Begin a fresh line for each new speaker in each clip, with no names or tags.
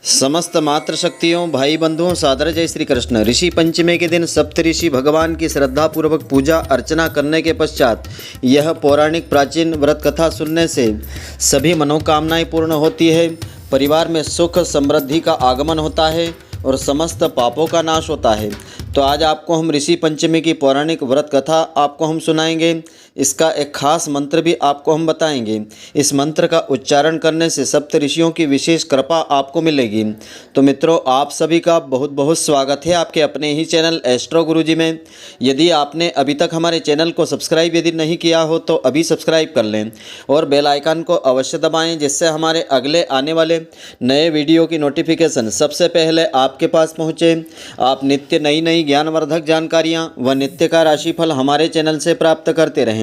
समस्त मातृशक्तियों भाई बंधुओं सादर जय श्री कृष्ण। ऋषि पंचमी के दिन सप्तऋषि भगवान की श्रद्धापूर्वक पूजा अर्चना करने के पश्चात यह पौराणिक प्राचीन व्रत कथा सुनने से सभी मनोकामनाएं पूर्ण होती है, परिवार में सुख समृद्धि का आगमन होता है और समस्त पापों का नाश होता है। तो आज आपको हम ऋषि पंचमी की पौराणिक व्रत कथा आपको हम सुनाएंगे। इसका एक खास मंत्र भी आपको हम बताएंगे। इस मंत्र का उच्चारण करने से सप्त ऋषियों की विशेष कृपा आपको मिलेगी। तो मित्रों, आप सभी का बहुत बहुत स्वागत है आपके अपने ही चैनल एस्ट्रो गुरुजी में। यदि आपने अभी तक हमारे चैनल को सब्सक्राइब यदि नहीं किया हो तो अभी सब्सक्राइब कर लें और बेल आइकन को अवश्य दबाएं, जिससे हमारे अगले आने वाले नए वीडियो की नोटिफिकेशन सबसे पहले आपके पास पहुँचे। आप नित्य नई नई ज्ञानवर्धक जानकारियाँ व नित्य का राशिफल हमारे चैनल से प्राप्त करते रहें।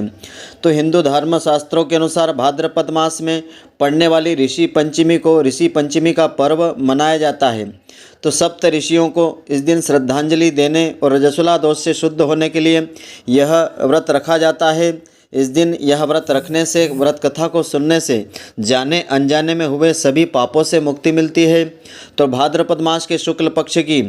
तो हिंदू धर्म शास्त्रों के अनुसार भाद्रपद मास में पड़ने वाली ऋषि पंचमी को ऋषि पंचमी का पर्व मनाया जाता है। तो सप्त ऋषियों को इस दिन श्रद्धांजलि देने और रजस्वला दोष से शुद्ध होने के लिए यह व्रत रखा जाता है। इस दिन यह व्रत रखने से, व्रत कथा को सुनने से जाने अनजाने में हुए सभी पापों से मुक्ति मिलती है। तो भाद्रपद मास के शुक्ल पक्ष की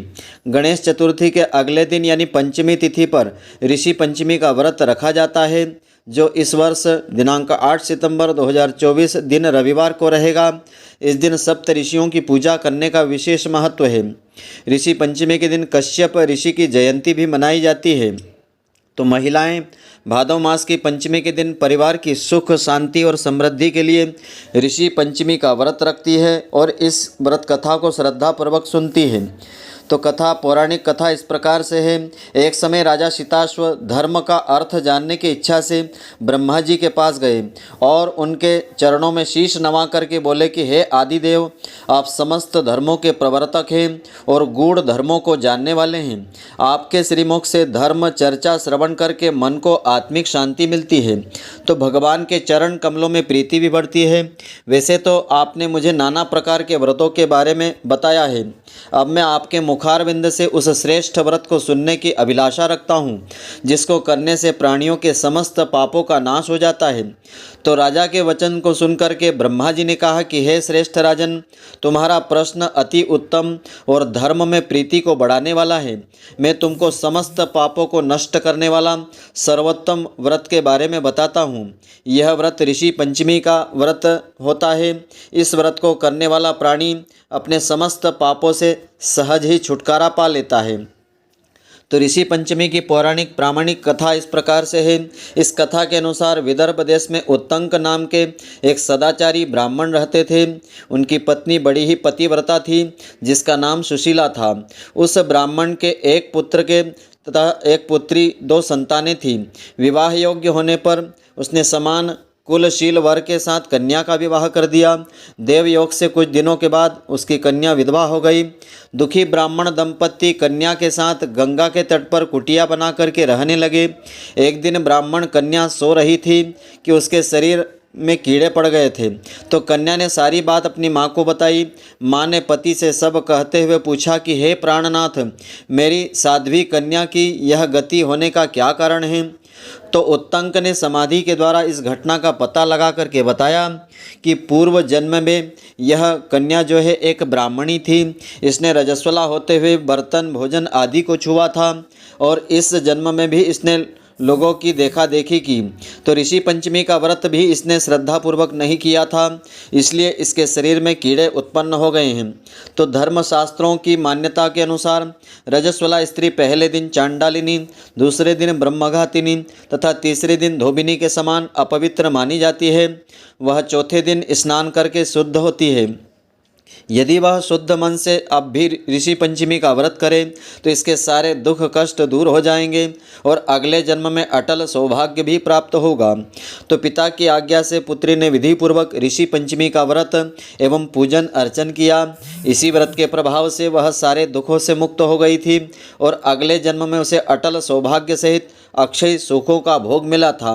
गणेश चतुर्थी के अगले दिन यानी पंचमी तिथि पर ऋषि पंचमी का व्रत रखा जाता है, जो इस वर्ष दिनांक 8 सितंबर 2024 दिन रविवार को रहेगा। इस दिन सप्त ऋषियों की पूजा करने का विशेष महत्व है। ऋषि पंचमी के दिन कश्यप ऋषि की जयंती भी मनाई जाती है। तो महिलाएं भादव मास की पंचमी के दिन परिवार की सुख शांति और समृद्धि के लिए ऋषि पंचमी का व्रत रखती है और इस व्रत कथा को श्रद्धापूर्वक सुनती है। तो कथा, पौराणिक कथा इस प्रकार से है। एक समय राजा शीताश्व धर्म का अर्थ जानने की इच्छा से ब्रह्मा जी के पास गए और उनके चरणों में शीश नवा करके बोले कि हे आदिदेव, आप समस्त धर्मों के प्रवर्तक हैं और गूढ़ धर्मों को जानने वाले हैं। आपके श्रीमुख से धर्म चर्चा श्रवण करके मन को आत्मिक शांति मिलती है, तो भगवान के चरण कमलों में प्रीति भी बढ़ती है। वैसे तो आपने मुझे नाना प्रकार के व्रतों के बारे में बताया है, अब मैं आपके मुखारविंद से उस श्रेष्ठ व्रत को सुनने की अभिलाषा रखता हूँ, जिसको करने से प्राणियों के समस्त पापों का नाश हो जाता है। तो राजा के वचन को सुनकर के ब्रह्मा जी ने कहा कि हे श्रेष्ठ राजन, तुम्हारा प्रश्न अति उत्तम और धर्म में प्रीति को बढ़ाने वाला है। मैं तुमको समस्त पापों को नष्ट करने वाला सर्वोत्तम व्रत के बारे में बताता हूँ। यह व्रत ऋषि पंचमी का व्रत होता है। इस व्रत को करने वाला प्राणी अपने समस्त पापों से सहज ही छुटकारा पा लेता है। तो ऋषि पंचमी की पौराणिक प्रामाणिक कथा इस प्रकार से है। इस कथा के अनुसार विदर्भ देश में उत्तंक नाम के एक सदाचारी ब्राह्मण रहते थे। उनकी पत्नी बड़ी ही पतिव्रता थी, जिसका नाम सुशीला था। उस ब्राह्मण के एक पुत्र के तथा एक पुत्री, 2 संतानें थीं। विवाह योग्य होने पर उसने समान कुलशील वर के साथ कन्या का विवाह कर दिया। देवयोग से कुछ दिनों के बाद उसकी कन्या विधवा हो गई। दुखी ब्राह्मण दंपति कन्या के साथ गंगा के तट पर कुटिया बना करके रहने लगे। एक दिन ब्राह्मण कन्या सो रही थी कि उसके शरीर में कीड़े पड़ गए थे। तो कन्या ने सारी बात अपनी माँ को बताई। माँ ने पति से सब कहते हुए पूछा कि हे प्राणनाथ, मेरी साध्वी कन्या की यह गति होने का क्या कारण है? तो उत्तंक ने समाधि के द्वारा इस घटना का पता लगा करके बताया कि पूर्व जन्म में यह कन्या जो है एक ब्राह्मणी थी। इसने रजस्वला होते हुए बर्तन भोजन आदि को छुआ था और इस जन्म में भी इसने लोगों की देखा देखी की। तो ऋषि पंचमी का व्रत भी इसने श्रद्धापूर्वक नहीं किया था, इसलिए इसके शरीर में कीड़े उत्पन्न हो गए हैं। तो धर्मशास्त्रों की मान्यता के अनुसार रजस्वला स्त्री पहले दिन चांडालिनी, दूसरे दिन ब्रह्मघातिनी तथा तीसरे दिन धोबिनी के समान अपवित्र मानी जाती है। वह चौथे दिन स्नान करके शुद्ध होती है। यदि वह शुद्ध मन से अब भी ऋषि पंचमी का व्रत करे तो इसके सारे दुख कष्ट दूर हो जाएंगे और अगले जन्म में अटल सौभाग्य भी प्राप्त होगा। तो पिता की आज्ञा से पुत्री ने विधिपूर्वक ऋषि पंचमी का व्रत एवं पूजन अर्चन किया। इसी व्रत के प्रभाव से वह सारे दुखों से मुक्त हो गई थी और अगले जन्म में उसे अटल सौभाग्य सहित अक्षय सुखों का भोग मिला था।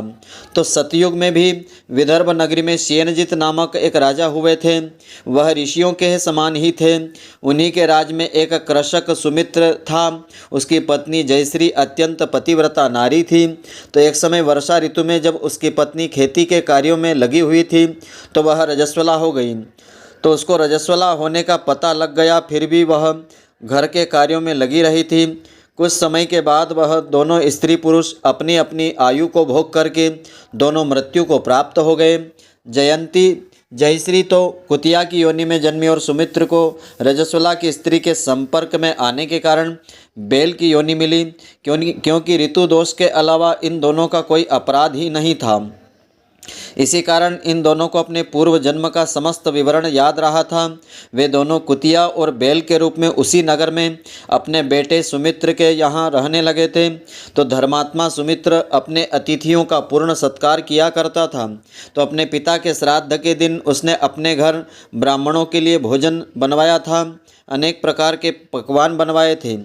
तो सतयुग में भी विदर्भ नगरी में श्येनजित नामक एक राजा हुए थे। वह ऋषियों के समान ही थे। उन्हीं के राज में एक कृषक सुमित्र था। उसकी पत्नी जयश्री अत्यंत पतिव्रता नारी थी। तो एक समय वर्षा ऋतु में जब उसकी पत्नी खेती के कार्यों में लगी हुई थी तो वह रजस्वला हो गई। तो उसको रजस्वला होने का पता लग गया, फिर भी वह घर के कार्यों में लगी रही थी। कुछ समय के बाद वह दोनों स्त्री पुरुष अपनी अपनी आयु को भोग करके दोनों मृत्यु को प्राप्त हो गए। जयंती जयश्री तो कुतिया की योनि में जन्मी और सुमित्र को रजस्वला की स्त्री के संपर्क में आने के कारण बैल की योनि मिली, क्योंकि ऋतु दोष के अलावा इन दोनों का कोई अपराध ही नहीं था। इसी कारण इन दोनों को अपने पूर्व जन्म का समस्त विवरण याद रहा था। वे दोनों कुतिया और बैल के रूप में उसी नगर में अपने बेटे सुमित्र के यहाँ रहने लगे थे। तो धर्मात्मा सुमित्र अपने अतिथियों का पूर्ण सत्कार किया करता था। तो अपने पिता के श्राद्ध के दिन उसने अपने घर ब्राह्मणों के लिए भोजन बनवाया था, अनेक प्रकार के पकवान बनवाए थे।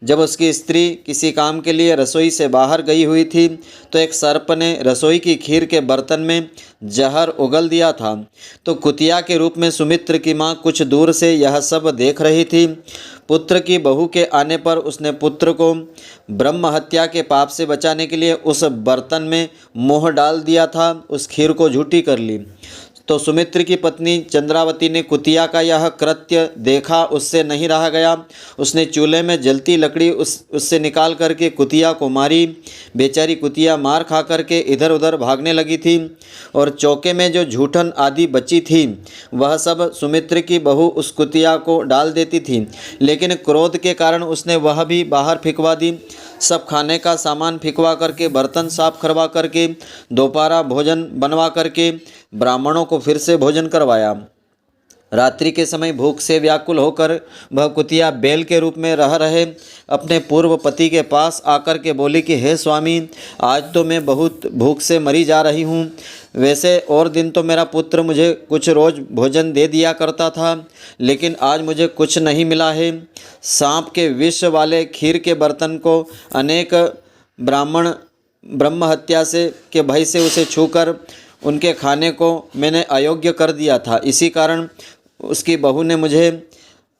जब उसकी स्त्री किसी काम के लिए रसोई से बाहर गई हुई थी तो एक सर्प ने रसोई की खीर के बर्तन में जहर उगल दिया था। तो कुतिया के रूप में सुमित्र की माँ कुछ दूर से यह सब देख रही थी। पुत्र की बहू के आने पर उसने पुत्र को ब्रह्म हत्या के पाप से बचाने के लिए उस बर्तन में मोह डाल दिया था, उस खीर को झूठी कर ली। तो सुमित्र की पत्नी चंद्रावती ने कुतिया का यह कृत्य देखा, उससे नहीं रहा गया। उसने चूल्हे में जलती लकड़ी उससे निकाल करके कुतिया को मारी। बेचारी कुतिया मार खा करके इधर उधर भागने लगी थी और चौके में जो झूठन आदि बची थी वह सब सुमित्र की बहू उस कुतिया को डाल देती थी, लेकिन क्रोध के कारण उसने वह भी बाहर फेंकवा दी। सब खाने का सामान फेंकवा करके, बर्तन साफ करवा करके, दोपहरा भोजन बनवा करके ब्राह्मणों को फिर से भोजन करवाया। रात्रि के समय भूख से व्याकुल होकर वह कुतिया बैल के रूप में रह रहे अपने पूर्व पति के पास आकर के बोली कि हे स्वामी, आज तो मैं बहुत भूख से मरी जा रही हूँ। वैसे और दिन तो मेरा पुत्र मुझे कुछ रोज़ भोजन दे दिया करता था, लेकिन आज मुझे कुछ नहीं मिला है। सांप के विष वाले खीर के बर्तन को अनेक ब्राह्मण ब्रह्म हत्या से के भय से उसे छूकर उनके खाने को मैंने अयोग्य कर दिया था। इसी कारण उसकी बहू ने मुझे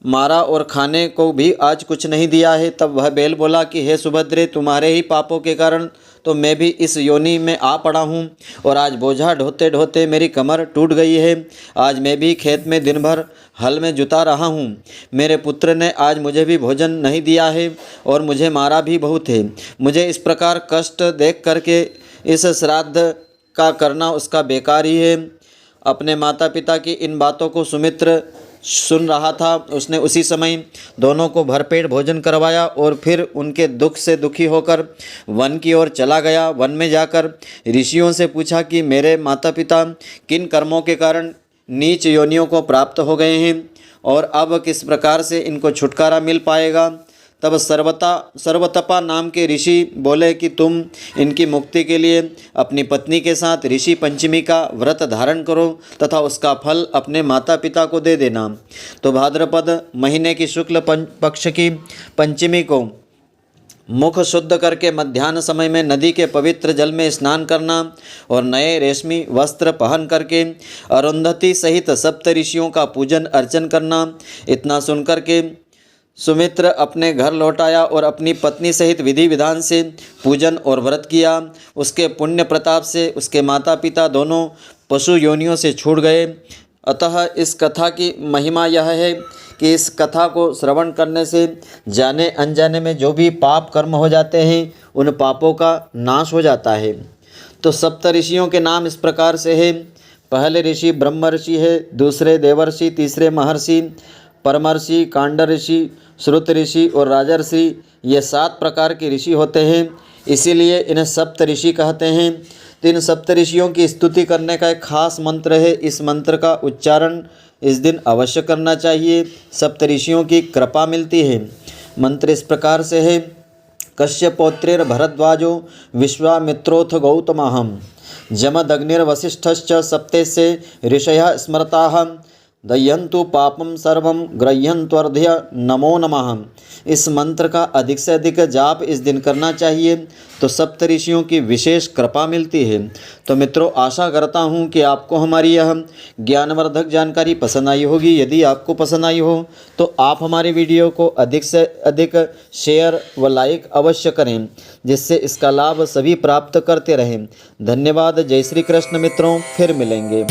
मारा और खाने को भी आज कुछ नहीं दिया है। तब वह बैल बोला कि हे सुभद्रे, तुम्हारे ही पापों के कारण तो मैं भी इस योनि में आ पड़ा हूँ और आज बोझा ढोते ढोते मेरी कमर टूट गई है। आज मैं भी खेत में दिन भर हल में जुता रहा हूँ। मेरे पुत्र ने आज मुझे भी भोजन नहीं दिया है और मुझे मारा भी बहुत है। मुझे इस प्रकार कष्ट देख करके इस श्राद्ध का करना उसका बेकार ही है। अपने माता पिता की इन बातों को सुमित्र सुन रहा था। उसने उसी समय दोनों को भरपेट भोजन करवाया और फिर उनके दुख से दुखी होकर वन की ओर चला गया। वन में जाकर ऋषियों से पूछा कि मेरे माता पिता किन कर्मों के कारण नीच योनियों को प्राप्त हो गए हैं और अब किस प्रकार से इनको छुटकारा मिल पाएगा। तब सर्वतपा नाम के ऋषि बोले कि तुम इनकी मुक्ति के लिए अपनी पत्नी के साथ ऋषि पंचमी का व्रत धारण करो तथा उसका फल अपने माता पिता को दे देना। तो भाद्रपद महीने की शुक्ल पक्ष की पंचमी को मुख शुद्ध करके मध्याह्न समय में नदी के पवित्र जल में स्नान करना और नए रेशमी वस्त्र पहन करके अरुंधति सहित सप्त ऋषियों का पूजन अर्चन करना। इतना सुनकर के सुमित्र अपने घर लौट आया और अपनी पत्नी सहित विधि विधान से पूजन और व्रत किया। उसके पुण्य प्रताप से उसके माता पिता दोनों पशु योनियों से छूट गए। अतः इस कथा की महिमा यह है कि इस कथा को श्रवण करने से जाने अनजाने में जो भी पाप कर्म हो जाते हैं उन पापों का नाश हो जाता है। तो सप्त ऋषियों के नाम इस प्रकार से है। पहले ऋषि ब्रह्म ऋषि है, दूसरे देवर्षि, तीसरे महर्षि, परमर्षि, कांड ऋषि, श्रुत ऋषि और राजर्षि। ये 7 प्रकार के ऋषि होते हैं, इसीलिए इन्हें सप्त ऋषि कहते हैं। तो इन सप्त ऋषियों की स्तुति करने का एक खास मंत्र है। इस मंत्र का उच्चारण इस दिन अवश्य करना चाहिए, सप्त ऋषियों की कृपा मिलती है। मंत्र इस प्रकार से है। कश्यपोत्रेर भरद्वाजो विश्वामित्रोथ गौतमहम जमदग्निर्वसिष्ठश्च सप्तेस्य ऋषयः स्मृताः दय्यन्तु पापम सर्वम गृह्यन्त्वर्ध्य नमो नमः। इस मंत्र का अधिक से अधिक जाप इस दिन करना चाहिए, तो सप्त ऋषियों की विशेष कृपा मिलती है। तो मित्रों, आशा करता हूँ कि आपको हमारी यह ज्ञानवर्धक जानकारी पसंद आई होगी। यदि आपको पसंद आई हो तो आप हमारे वीडियो को अधिक से अधिक शेयर व लाइक अवश्य करें, जिससे इसका लाभ सभी प्राप्त करते रहें। धन्यवाद। जय श्री कृष्ण मित्रों, फिर मिलेंगे।